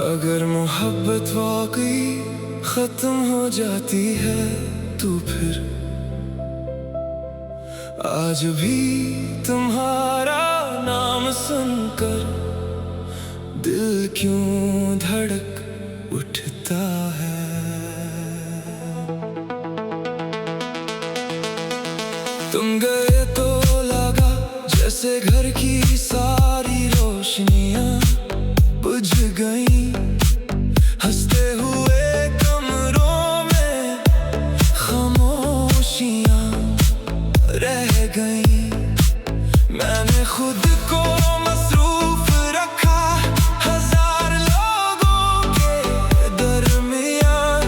अगर मोहब्बत वाकई खत्म हो जाती है तो फिर आज भी तुम्हारा नाम सुनकर दिल क्यों धड़क उठता है। तुम गए तो लगा जैसे घर की सारी रोशनियां बुझ गई। हंसते हुए कमरों में खामोशियां रह गई। मैंने खुद को मसरूफ रखा हजार लोगों के दरमियान,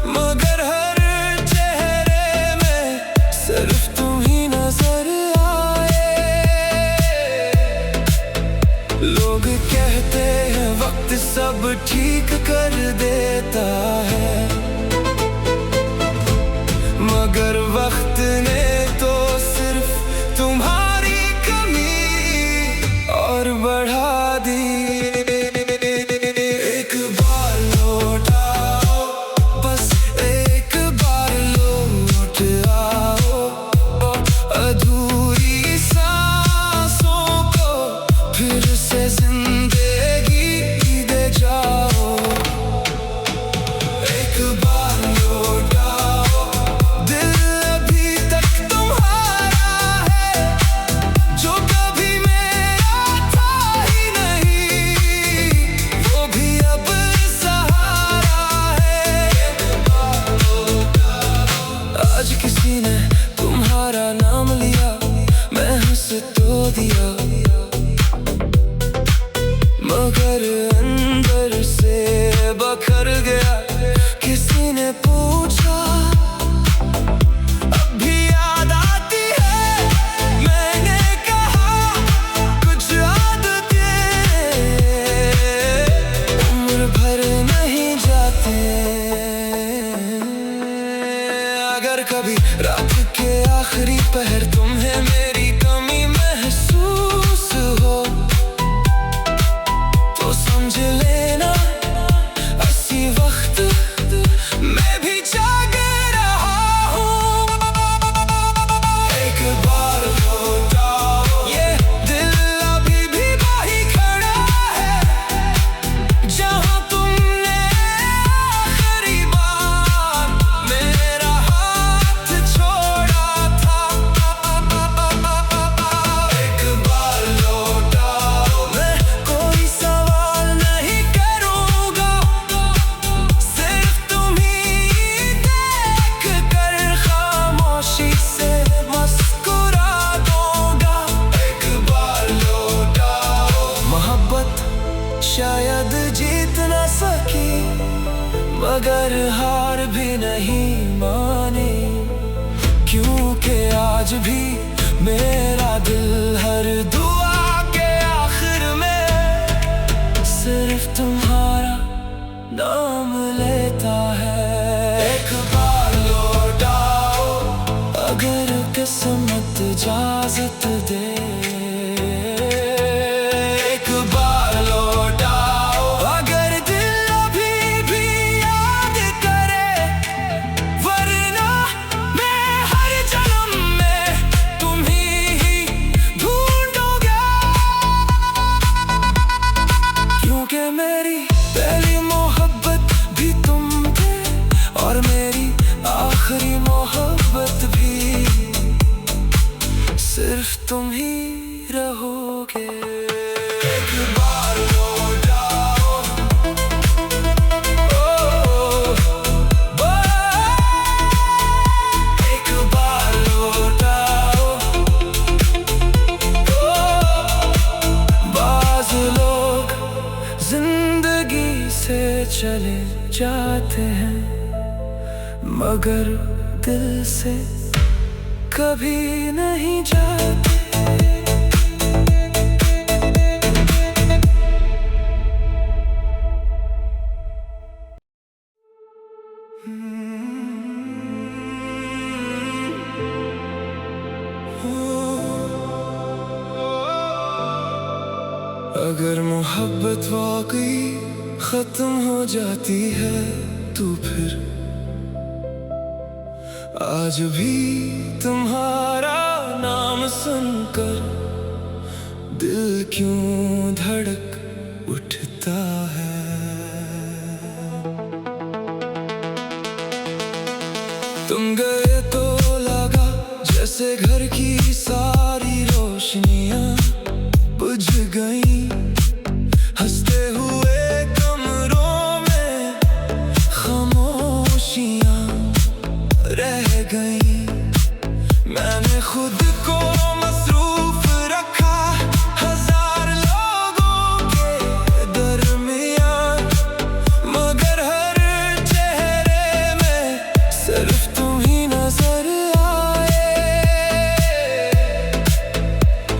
मगर हर चेहरे में सिर्फ तुम ही नजर आए। लोग कहते हैं वक्त सब ठीक कर देता है, मगर वक्त ने तो सिर्फ तुम्हारी कमी और बढ़ा दी। एक बार लौट आओ, बस एक बार लौट आओ, अधूरी सांसों को फिर से जिंदगी दे जाओ। एक बार लौट आओ, दिल अभी तक तुम्हारा है, जो कभी मेरा था ही नहीं, वो भी अब सहारा है। आज किसी ने तुम्हारा नाम लिया, मैं हंस तो दिया, मगर अंदर से बखर गया। किसी ने पूछा अब भी याद आती है, मैंने कहा कुछ आदतें उम्र भर नहीं जाते। अगर कभी रात के आखिरी पहर तुम्हें मेरी कमी महसूस हो तो समझ लेना इसी वक्त मैं भी जाग रहा हूँ। एक बार लौट आओ, ये दिल अभी भी वहीं खड़ा है, जहाँ तुमने आखिरी बार मेरा हाथ छोड़ा था। एक बार लौट आओ, मैं कोई सवाल नहीं करूँगा, सिर्फ तुम ही देख कर खामोशी से मुस्कुरा दूंगा। एक बार लौट आओ। मोहब्बत शायद जीत न सकी, मगर हार भी नहीं मानी, क्योंकि आज भी मेरा दिल हर दुआ के आखिर में सिर्फ तुम्हारा नाम लेता है। एक बार लौट आओ, अगर किस्मत इजाजत दे। एक बार लौट आओ, अगर दिल अभी भी याद करे, वरना मैं हर जन्म में तुम्हीं ढूंढूंगा। क्योंकि मेरी पहली मोहब्बत भी तुम थे और मेरी आखिरी मोहब्बत भी सिर्फ तुम ही रहोगे। एक बार लौट आओ, एक बार लौट आओ। बाज़ लोग जिंदगी से चले जाते हैं, मगर दिल से कभी नहीं जाते। अगर मोहब्बत वाकई खत्म हो जाती है तो फिर आज भी तुम्हारा नाम सुनकर दिल क्यों धड़क उठता है। तुम गए तो लगा जैसे घर की सारी रोशनियां बुझ गई। हंसते हुए कमरों में खामोशियां रह गई। मैंने खुद को मसरूफ रखा हजार लोगों के दरमियान, मगर हर चेहरे में सिर्फ तुम ही नजर आए।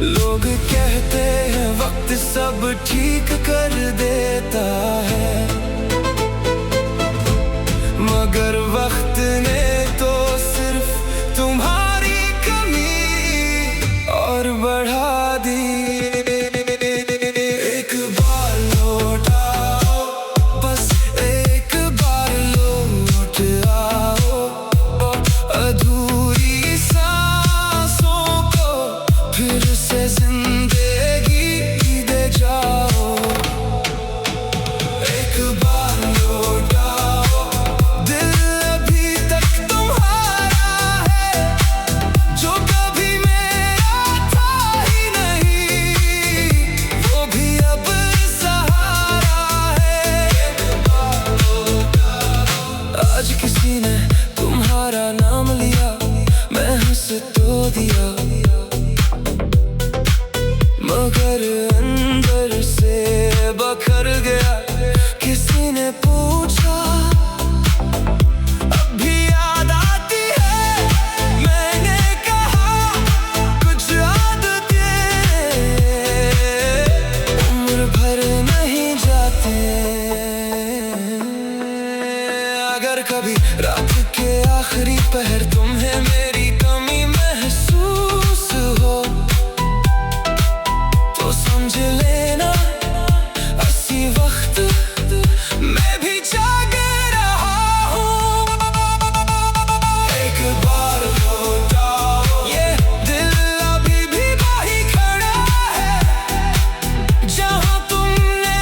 लोग कहते हैं वक्त सब ठीक कर देता है, मगर वक्त ने तो सिर्फ तुम्हारी कमी और बढ़ा दी। एक बार लौट आओ, बस एक बार लौट आओ, अधूरी सांसों को फिर से जिंदगी दे जाओ। एक बार लौट आओ, दिल अभी तक तुम्हारा है, जो कभी मेरा था ही नहीं, वो भी अब सहारा है। आज किसी ने तुम्हारा नाम लिया, मैं हंस तो दिया, मगर अंदर से बखर गया। किसी ने पूछा अब भी याद आती है, मैंने कहा कुछ आदतें उम्र भर नहीं जाते। अगर कभी रात के आखिरी पहर तुम्हें मेरी कमी महसूस हो तो समझ लेना इसी वक्त मैं भी जाग रहा हूँ। एक बार लौट आओ, ये दिल अभी भी वहीं खड़ा है, जहाँ तुमने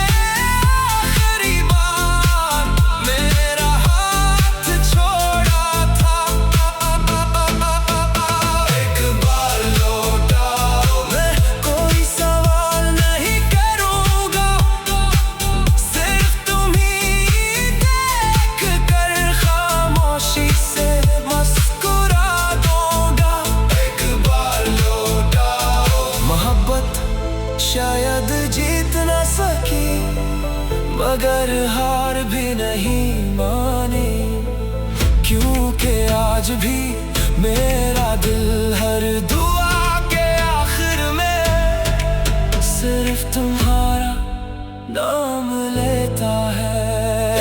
आखिरी बार मेरा हाथ छोड़ा था। एक बार लौट आओ, मैं कोई सवाल नहीं करूँगा, सिर्फ तुम ही देख कर खामोशी से मुस्कुरा दूंगा। एक बार लौट आओ। मोहब्बत शायद जीत न सकी, मगर हार भी नहीं मानी, क्योंकि आज भी मेरा दिल हर दुआ के आखिर में सिर्फ तुम्हारा नाम लेता है।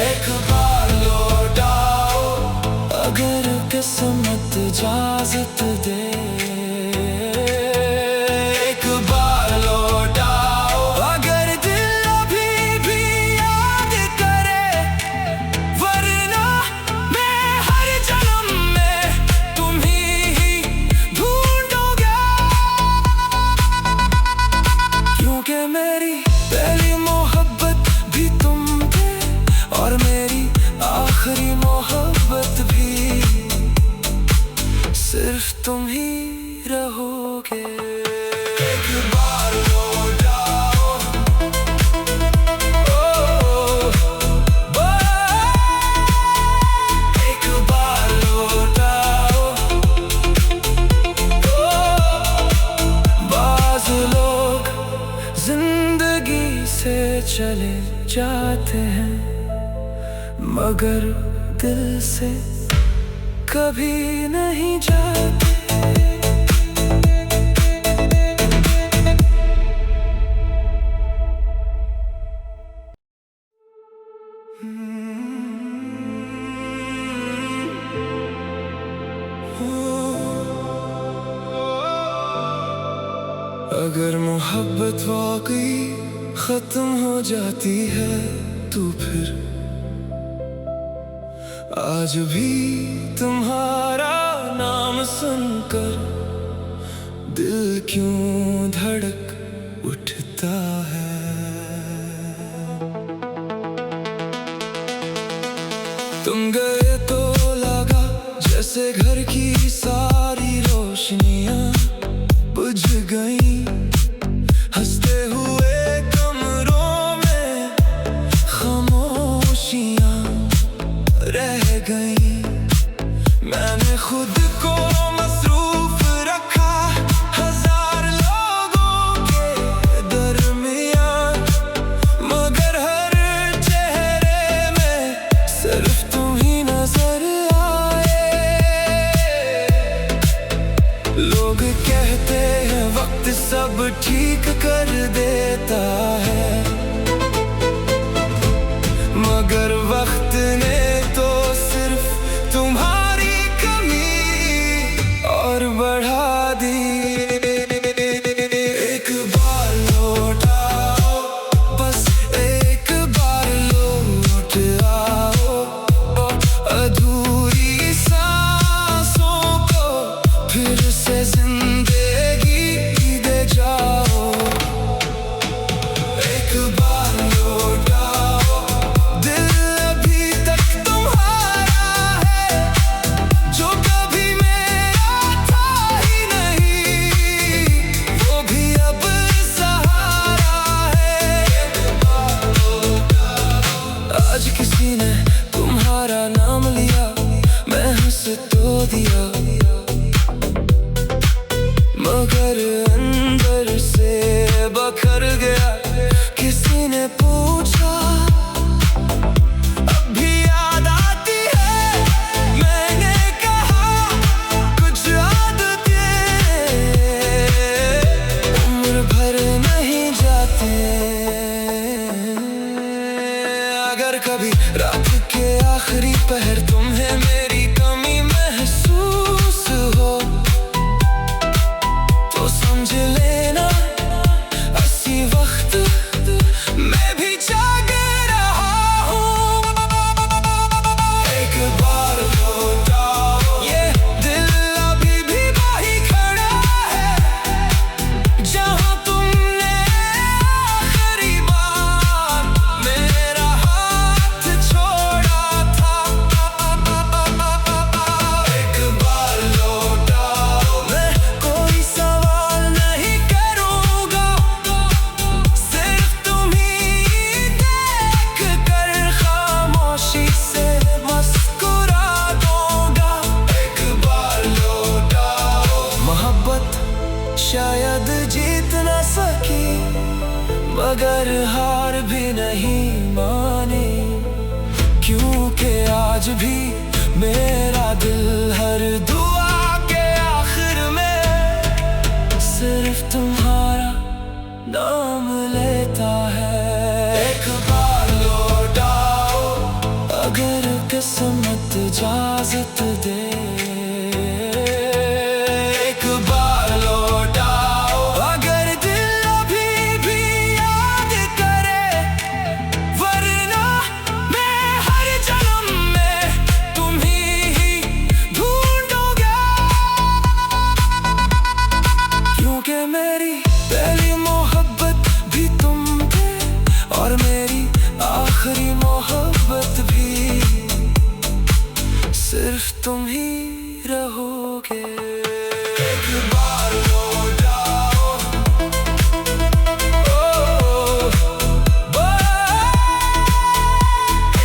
एक बार लौट आओ, अगर किस्मत इजाजत दे। एक बार लौट आओ, अगर दिल अभी भी याद करे, वरना मैं हर जन्म में तुम ही ढूंढूंगा। क्योंकि मेरी पहली मोहब्बत भी तुम थे और मेरी आखिरी मोहब्बत भी सिर्फ तुम ही रहोगे। एक बार लौट आओ, एक बार लौट आओ। बाज़ लोग जिंदगी से चले जाते हैं, मगर दिल से कभी नहीं जाते। अगर मोहब्बत वाकई खत्म हो जाती है तू फिर। आज भी तुम्हारा नाम सुनकर दिल क्यों धड़क उठता है। तुम गए तो लगा जैसे घर की सारी रोशनियां बुझ गई। हंसते हुए कमरों में खामोशियां रह गई। मैंने खुद को मसरूफ रखा हजार लोगों के दरमियान, मगर हर चेहरे में सिर्फ तुम ही नजर आए। लोग कहते हैं वक्त सब ठीक कर देता है, मगर वक्त ने तो सिर्फ तुम्हारी कमी और बढ़ा दी। एक बार लौट आओ, बस एक बार लौट आओ, अधूरी सांसों को फिर से जिंदगी दे जाओ। एक बार लौट आओ, दिल अभी तक तुम्हारा है, जो कभी मेरा था ही नहीं, वो भी अब सहारा है। आज किसी ने तुम्हारा नाम लिया, मैं हंस तो दिया, मगर अंदर से बखर गया। किसी ने पूछा अब भी याद आती है, मैंने कहा कुछ आदतें उम्र भर नहीं जाते। अगर कभी रात के आखिरी पहर तुम्हें मेरी कमी महसूस हो, तो समझ लेना इसी वक्त मैं भी जाग रहा हूँ। एक बार लौट आओ, ये दिल अभी भी वहीं खड़ा है, जहाँ तुमने आखिरी बार मेरा हाथ छोड़ा था। एक बार लौट आओ, मैं कोई सवाल नहीं करूँगा, सिर्फ तुम ही देख कर खामोशी से मुस्कुरा दूंगा। एक बार लौट आओ। मोहब्बत शायद जीत न सकी, मगर हार भी नहीं मानी, क्योंकि आज भी मेरा दिल हर दुआ के आखिर में सिर्फ तुम्हारा नाम लेता है। एक बार लौट आओ, अगर किस्मत इजाजत दे। एक बार लौट आओ, अगर दिल अभी भी याद करे, वरना मैं हर जन्म में तुम ही ढूंढूंगा। क्योंकि मेरी पहली मोहब्बत भी तुम थे, और मेरी आखिरी मोहब्बत भी सिर्फ तुम ही रहोगे। एक बार लौट आओ,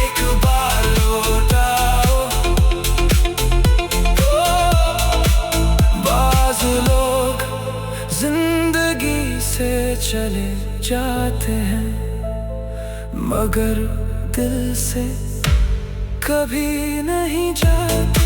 एक बार लौट आओ। बाज़ लोग जिंदगी से चले जाते हैं, मगर दिल से कभी नहीं जाते।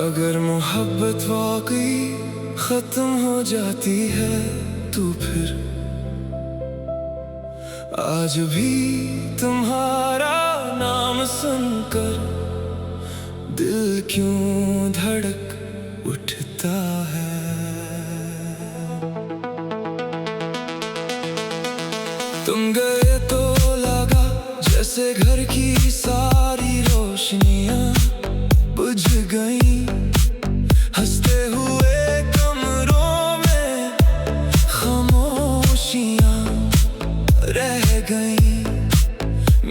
अगर मोहब्बत वाकई खत्म हो जाती है तू फिर। आज भी तुम्हारा नाम सुनकर दिल क्यों धड़क उठता है। तुम गए तो लगा जैसे घर की सारी रोशनियां बुझ गई। हंसते हुए कमरों में खामोशियां रह गई।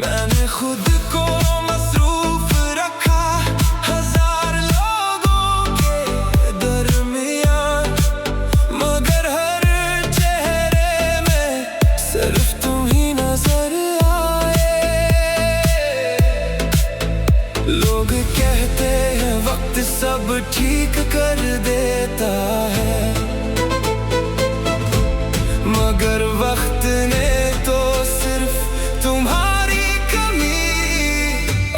मैंने खुद को मसरूफ रखा हजार लोगों के दरमियान, मगर हर चेहरे में सिर्फ तुम ही नजर आए। लोग कहते हैं वक्त सब ठीक कर देता है, मगर वक्त ने तो सिर्फ तुम्हारी कमी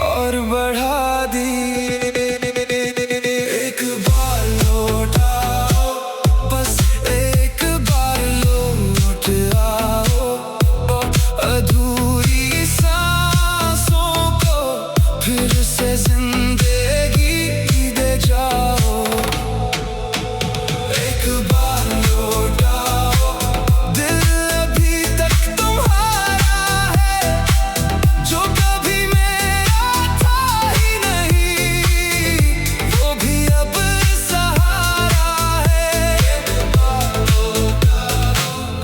और बढ़ा दी। एक बार लौट आओ, बस एक बार लौट आओ, अधूरी सांसों को फिर से जिंदगी दे जाओ। एक बार लौट आओ, दिल अभी तक तुम्हारा है, जो कभी मेरा था ही नहीं, वो भी अब सहारा है।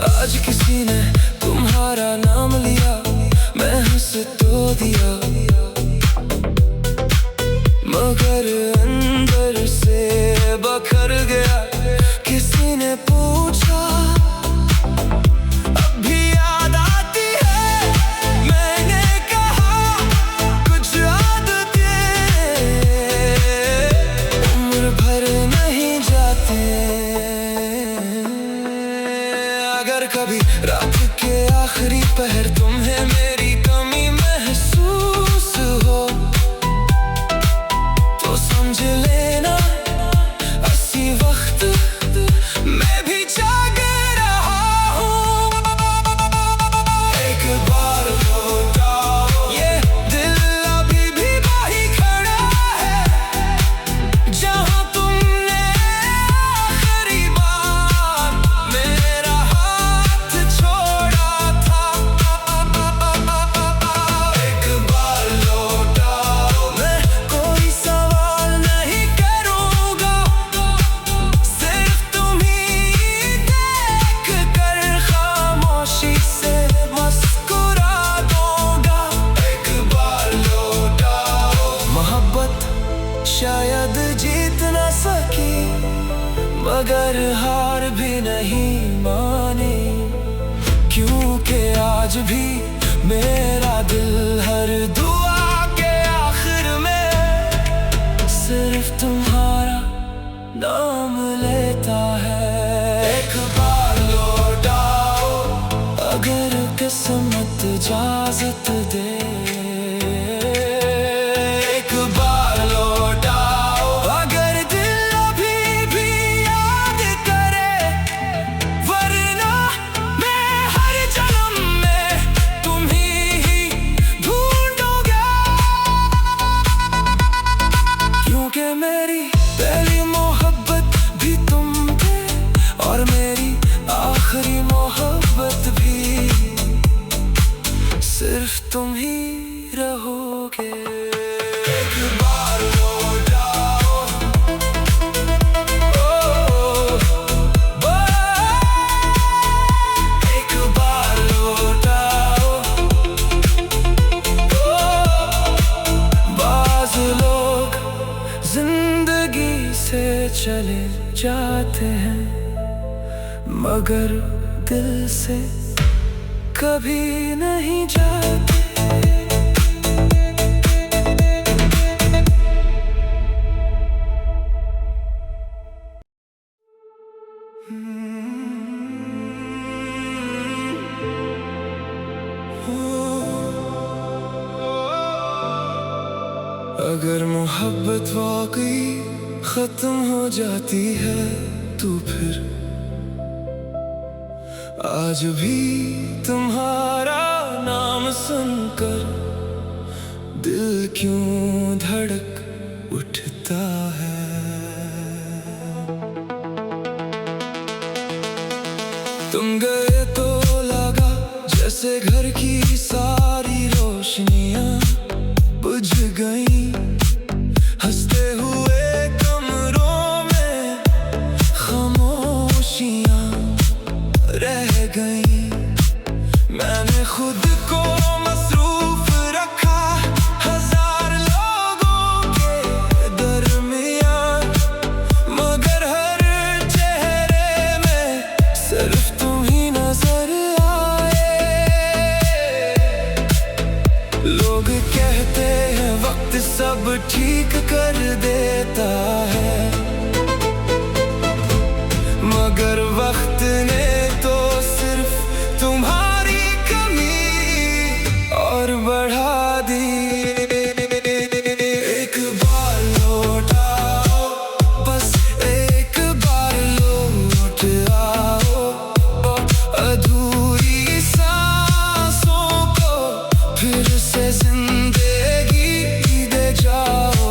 आज किसी ने तुम्हारा नाम लिया, मैं हंस तो दिया, मगर अंदर से बखर गया। किसी ने पूछा अब भी याद आती है, मैंने कहा कुछ आदतें उम्र भर नहीं जाते। अगर कभी रात के आखिरी पहर तुम्हें मेरी कमी महसूस हो, तो समझ लेना इसी वक्त मैं भी जाग रहा हूँ। एक बार लौट आओ, ये दिल अभी भी वहीं खड़ा है, जहाँ तुमने आखिरी बार मेरा हाथ छोड़ा था। एक बार लौट आओ, मैं कोई सवाल नहीं करूँगा, सिर्फ तुम्हीं देख कर खामोशी से मुस्कुरा दूंगा। एक बार लौट आओ, मोहब्बत शायद जीत न सकी, मगर हार भी नहीं मानी, क्योंकि आज भी मेरा दिल हर दुआ के आखिर में सिर्फ तुम्हारा नाम लेता है। एक बार लौट आओ, अगर किस्मत इजाजत दे। एक बार लौट आओ, अगर दिल अभी भी याद करे, वरना मैं हर जन्म में तुम्हीं ढूंढूंगा। क्योंकि मेरी पहली मोहब्बत भी तुम थे, और मेरी आखिरी मोहब्बत भी सिर्फ तुम ही रहोगे। एक बार लौट आओ, एक बार लौट आओ। बाज़ लोग जिंदगी से चले जाते हैं, मगर दिल से कभी नहीं जाते। अगर मोहब्बत वाकई खत्म हो जाती है तो फिर आज भी तुम्हारा नाम सुनकर दिल क्यों धड़क उठता है। तुम गए तो लगा जैसे घर की सारी रोशनियां बुझ गई। हंसते हुए कमरों में खामोशियां रह गई। मैंने खुद को मसरूफ रखा हजार लोगों के दरमियान, मगर हर चेहरे में सिर्फ तुम ही नजर आए। लोग कहते हैं वक्त सब ठीक कर देता है, मगर वक्त ने तो सिर्फ तुम्हारी कमी और बढ़ा दी। एक बार लौट आओ, बस एक बार लौट आओ, अधूरी सांसों को फिर से जिंदगी दे जाओ।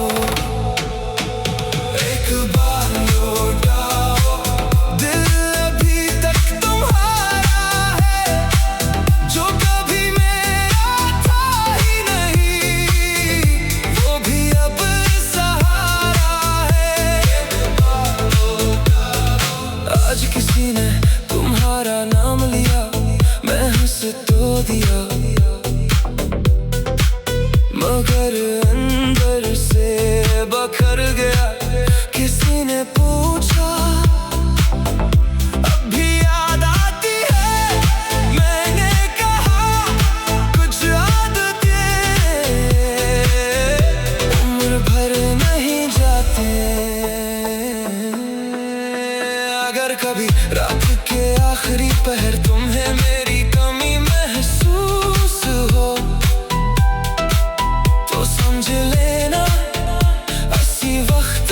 एक बार लौट आओ, दिल अभी तक तुम्हारा है, जो कभी मेरा था ही नहीं, वो भी अब सहारा है। आज किसी ने तुम्हारा नाम लिया, मैं हंस तो दिया, मगर अंदर से बखर गया। किसी ने पूछा अब भी याद आती है, मैंने कहा कुछ आदतें उम्र भर नहीं जाते। अगर कभी रात के आखिरी पहर तुम्हें मेरी कमी महसूस हो, तो समझ लेना इसी वक्त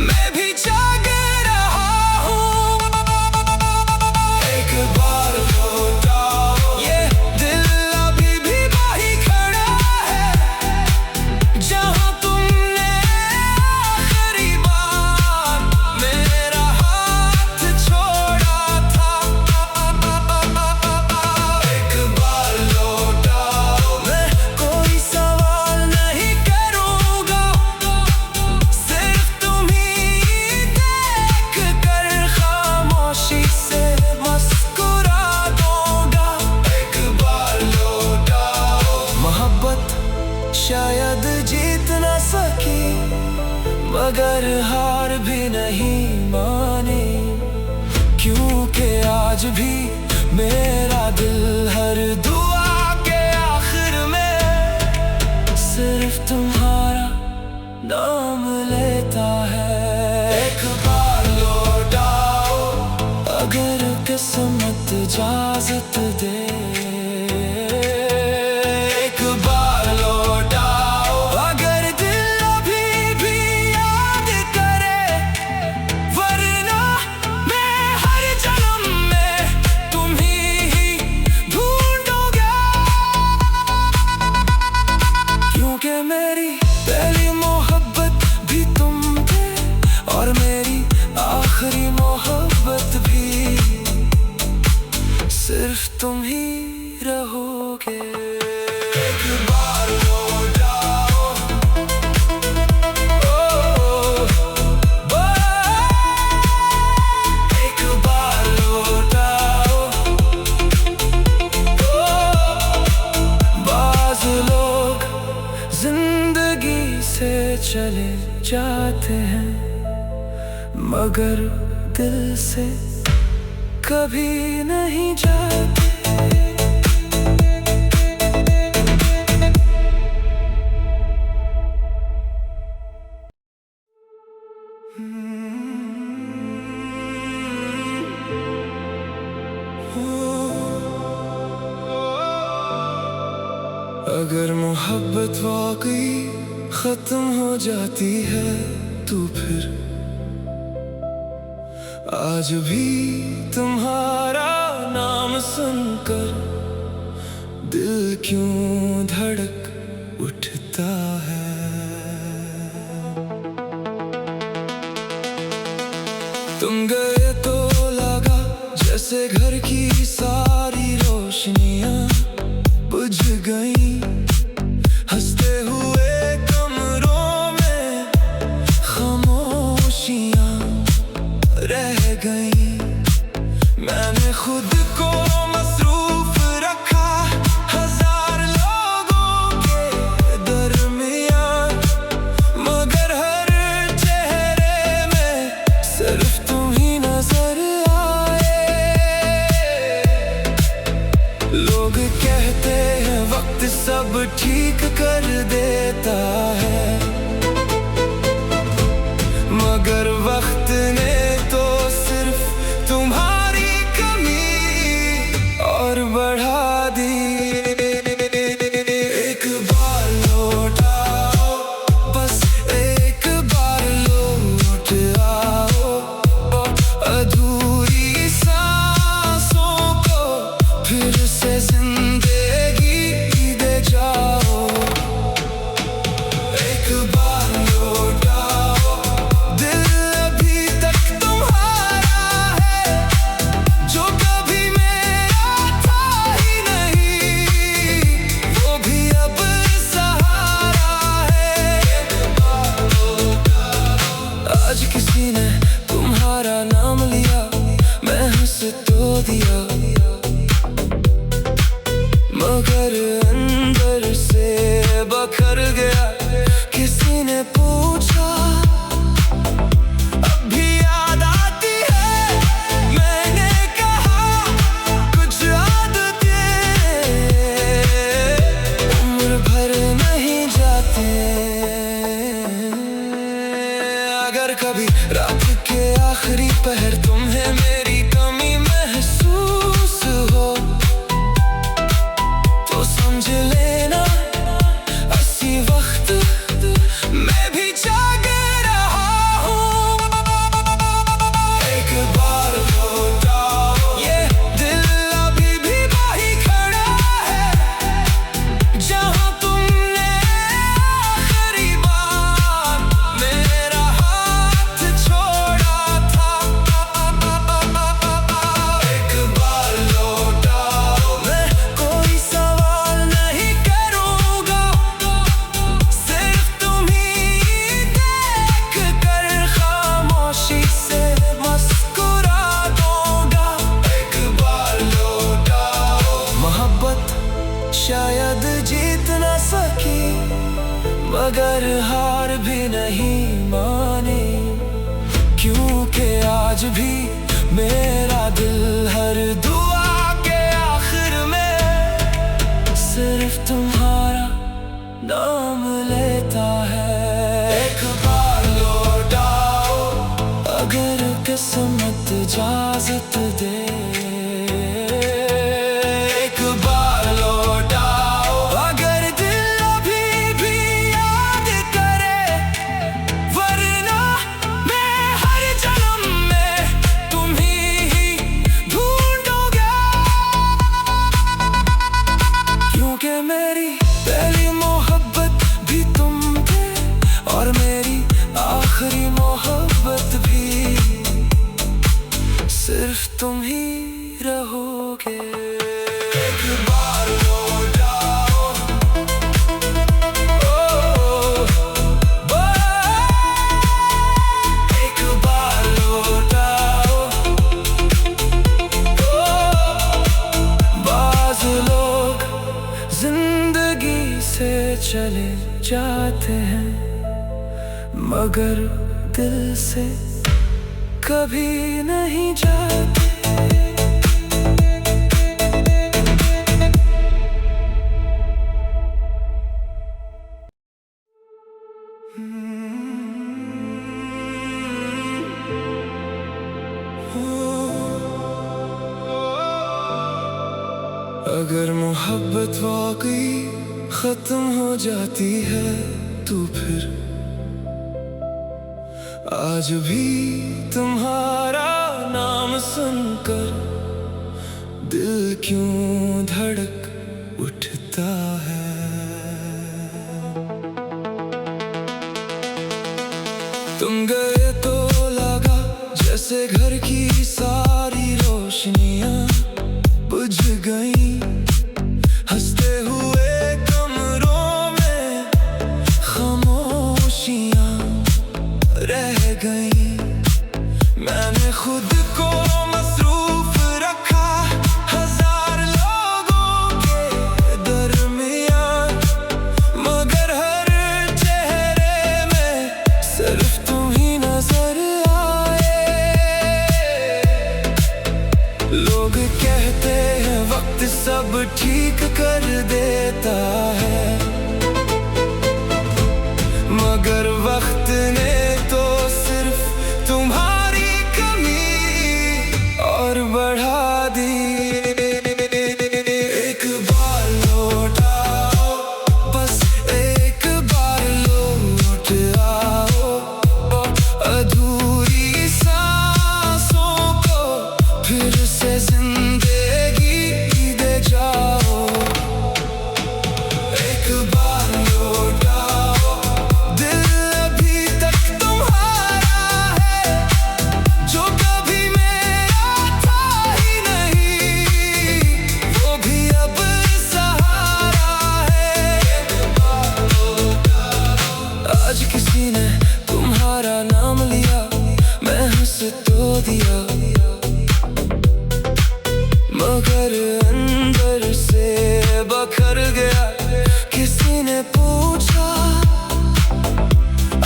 मैं भी जाग रहा हूँ। एक बार लौट आओ, ये दिल अभी भी वहीं खड़ा है, जहाँ तुमने आखिरी बार मेरा हाथ छोड़ा था। एक बार लौट आओ, मैं कोई सवाल नहीं करूँगा, सिर्फ तुम ही देख कर खामोशी से मुस्कुरा दूंगा। एक बार लौट आओ, मोहब्बत शायद जीत न सकी, मगर हार भी नहीं मानी, क्योंकि आज भी मेरा दिल हर दुआ के आखिर में सिर्फ तुम्हारा नाम लेता है। एक बार लौट आओ, अगर किस्मत इजाजत दे। एक बार लौट आओ, अगर दिल अभी भी याद करे, वरना मैं हर जन्म में तुम ही ढूंढूंगा। क्योंकि मेरी पहली मोहब्बत भी तुम थे, और मेरी आखिरी मोहब्बत भी सिर्फ तुम ही रहोगे। एक बार लौट आओ, एक बार लौट आओ। बाज़ लोग जिंदगी से चले जाते हैं, मगर दिल से कभी नहीं जाते। अगर मोहब्बत वाकई खत्म हो जाती है, तो फिर आज भी तुम्हारा नाम सुनकर दिल क्यों धड़क उठता है। तुम गए तो लगा जैसे घर की सारी रोशनियां बुझ गई। हंसते हुए कमरों में खामोशियां रह गई। मैंने खुद को मसरूफ रखा हजार लोगों के दरमियान, मगर हर चेहरे में सिर्फ तुम ही नजर आए। लोग कहते हैं वक्त सब ठीक कर देता है, मगर वक्त ने तो सिर्फ तुम्हारी कमी और बढ़ा दी। एक बार लौट आओ, बस एक बार लौट आओ, अधूरी सांसों को फिर से जिंदगी दे जाओ। एक बार लौट आओ, दिल अभी तक तुम्हारा है, जो कभी मेरा था ही नहीं, वो भी अब सहारा है। आज किसी ने तुम्हारा नाम लिया, मैं हंस तो दिया, मगर अंदर से बखर गया। किसी ने पूछा अब भी याद आती है, मैंने कहा कुछ आदतें उम्र भर नहीं जाते। अगर कभी रात के आखिरी पहर तुम्हें मेरी कमी महसूस हो, तो समझ लेना इसी वक्त मैं भी जाग रहा हूँ। एक बार लौट आओ, ये दिल अभी भी वहीं खड़ा है, जहाँ तुमने आखिरी बार मेरा हाथ छोड़ा था। एक बार लौट आओ, मैं कोई सवाल नहीं करूँगा, सिर्फ तुम ही देख कर खामोशी से मुस्कुरा दूंगा। एक बार लौट आओ, मोहब्बत शायद जीत न सकी, मगर हार भी नहीं मानी, क्योंकि आज भी मेरा दिल हर दुआ के आखिर में सिर्फ तुम्हारा नाम लेता है। एक बार लौट आओ, अगर किस्मत इजाजत दे। एक बार लौट आओ, अगर दिल अभी भी याद करे, वरना मैं हर जन्म में तुम्हीं ढूंढूंगा। क्योंकि मेरी पहली मोहब्बत भी तुम थे, और मेरी आखिरी मोहब्बत भी सिर्फ तुम ही रहोगे। एक बार लौट आओ, एक बार लौट आओ। बाज़ लोग जिंदगी से चले जाते हैं, मगर दिल से कभी नहीं जाते। अगर मोहब्बत वाकई खत्म हो जाती है, तो फिर आज भी तुम्हारा नाम सुनकर दिल क्यों धड़क उठता है। तुम गए तो लगा जैसे घर की सारी रोशनियां बुझ गई। हंसते हुए कमरों में खामोशियां रह गई। मैंने खुद को मसरूफ रखा हजार लोगों के दरमियान, मगर हर चेहरे में सिर्फ तुम ही नजर आए। लोग कहते हैं वक्त सब ठीक कर देता है, मगर वक्त ने तो सिर्फ तुम्हारी कमी और बढ़ा दी। एक बार लौट आओ, बस एक बार लौट आओ, अधूरी सांसों को फिर से जिंदगी दे जाओ। एक बार लौट आओ, दिल अभी तक तुम्हारा है, जो कभी मेरा था ही नहीं, वो भी अब सहारा है। आज किसी ने तुम्हारा नाम लिया, मैं हंस तो दिया, मगर अंदर से बखर गया। किसी ने पूछा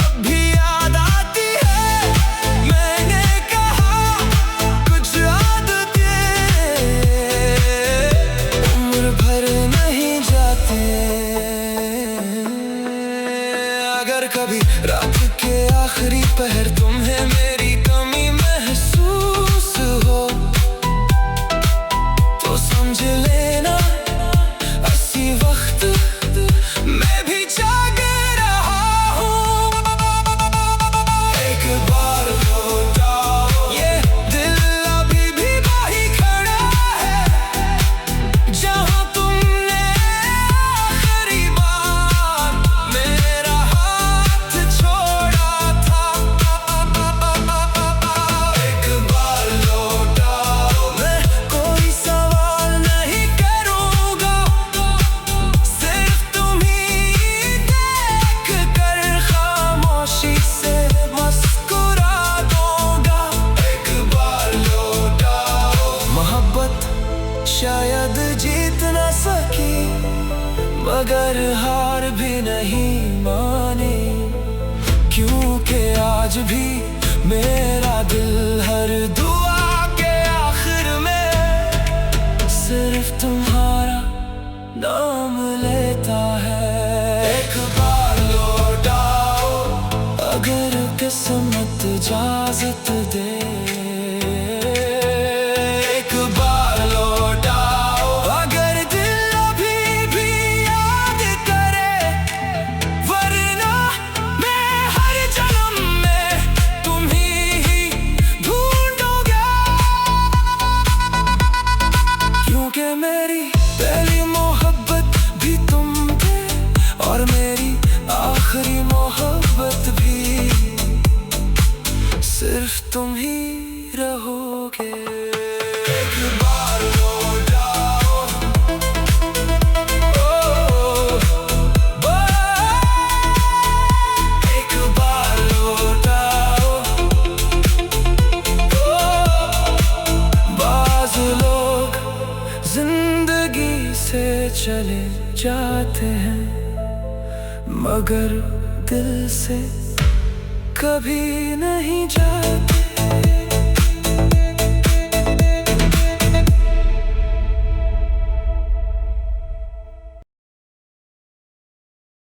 अब भी याद आती है, मैंने कहा कुछ आदतें उम्र भर नहीं जाते। अगर कभी रात के आखिरी पहर तुम्हें मेरी कमी महसूस हो, तो समझ लेना इसी वक्त मैं भी जाग रहा हूँ। एक बार लौट आओ, ये दिल अभी भी वहीं खड़ा है, जहाँ तुमने आखिरी बार मेरा हाथ छोड़ा था। एक बार लौट आओ, मैं कोई सवाल नहीं करूँगा, सिर्फ तुम ही देख कर खामोशी से मुस्कुरा दूंगा। एक बार लौट आओ, मोहब्बत शायद जीत न सकी, मगर हार भी नहीं मानी, क्योंकि आज भी मेरा दिल हर दुआ के आखिर में सिर्फ तुम्हारा नाम लेता है। एक बार लौट आओ, अगर किस्मत इजाजत दे। एक बार लौट आओ, अगर दिल अभी भी याद करे, वरना मैं हर जन्म में तुम्हीं ढूंढूंगा। क्योंकि मेरी पहली मोहब्बत भी तुम थे, और मेरी आखिरी मोहब्बत भी सिर्फ तुम ही रहोगे। एक बार लौट आओ, एक बार लौट आओ। बाज़ लोग जिंदगी से चले जाते हैं, मगर दिल से कभी नहीं जाते।